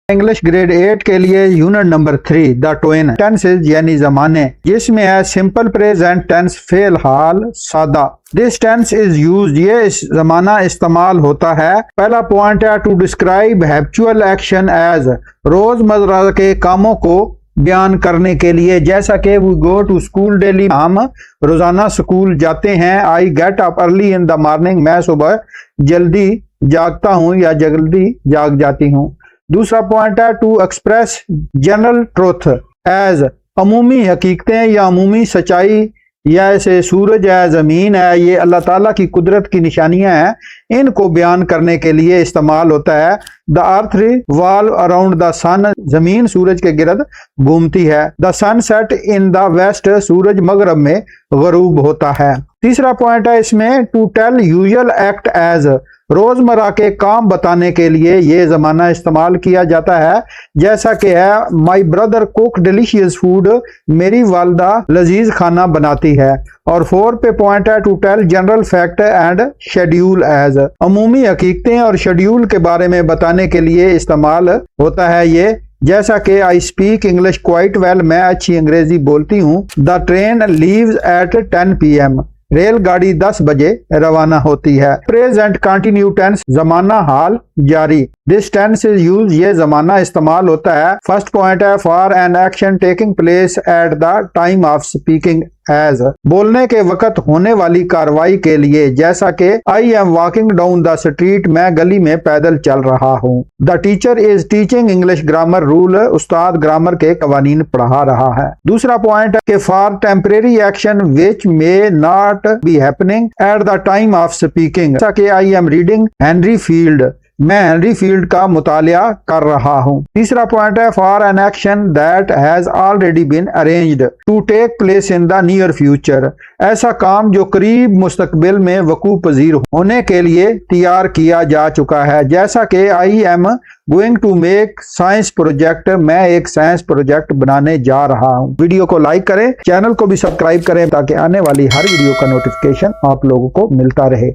English grade 8 کے لیے unit number 3 دا twin tenses یعنی زمانے، جس میں ہے سمپل پریزنٹ ٹینس فی الحال سادہ. دس ٹینس از یوزڈ، یہ زمانہ استعمال ہوتا ہے. پہلا پوائنٹ ہے ٹو ڈسکرائب ہیبچول ایکشن ایز، روزمرہ کے کاموں کو بیان کرنے کے لیے، جیسا کہ we go to school daily, ہم روزانہ اسکول جاتے ہیں. I get up early in the morning, میں صبح جلدی جاگتا ہوں یا جلدی جاگ جاتی ہوں. دوسرا پوائنٹ ہے to express general truth as, عمومی حقیقتیں یا عمومی سچائی، یا ایسے سورج ہے، زمین ہے، یہ اللہ تعالیٰ کی قدرت کی نشانیاں ہیں، ان کو بیان کرنے کے لیے استعمال ہوتا ہے. دا ارتھ ریوالو اراؤنڈ دا سن، زمین سورج کے گرد گھومتی ہے. دا سن سیٹ ان دا ویسٹ، سورج مغرب میں غروب ہوتا ہے. تیسرا پوائنٹ ہے اس میں to tell usual act as, روزمرہ کے کام بتانے کے لیے یہ زمانہ استعمال کیا جاتا ہے، جیسا کہ ہے my brother cook delicious food, میری والدہ لذیذ کھانا بناتی ہے. اور 4 پہ پوائنٹ ہے to tell general fact and schedule as, عمومی حقیقتیں اور شیڈیول کے بارے میں بتانے کے لیے استعمال ہوتا ہے یہ، جیسا کہ I speak English quite well, میں اچھی انگریزی بولتی ہوں. The train leaves at 10 PM، rail گاڑی 10 بجے روانہ ہوتی ہے. پریزنٹ کنٹینیو ٹینس، زمانہ حال جاری. دس ٹینس از یوز، یہ زمانہ استعمال ہوتا ہے. فرسٹ پوائنٹ ہے for an action taking place at the time of speaking as, بولنے کے وقت ہونے والی کاروائی کے لیے، جیسا کہ I am walking down the street, میں گلی میں پیدل چل رہا ہوں. The teacher is teaching English grammar rule, استاد گرامر کے قوانین پڑھا رہا ہے. دوسرا پوائنٹ ہے کہ for temporary action which may not be happening at the time of speaking, جیسا کہ I am reading Henry Field, میں ہنری فیلڈ کا مطالعہ کر رہا ہوں. تیسرا پوائنٹ ہے for an action that has already been arranged to take place in the near future, ایسا کام جو قریب مستقبل میں وقوع پذیر ہونے کے لیے تیار کیا جا چکا ہے، جیسا کہ I am going to make science project, میں ایک سائنس پروجیکٹ بنانے جا رہا ہوں. ویڈیو کو لائک کریں، چینل کو بھی سبسکرائب کریں تاکہ آنے والی ہر ویڈیو کا نوٹیفیکیشن آپ لوگوں کو ملتا رہے.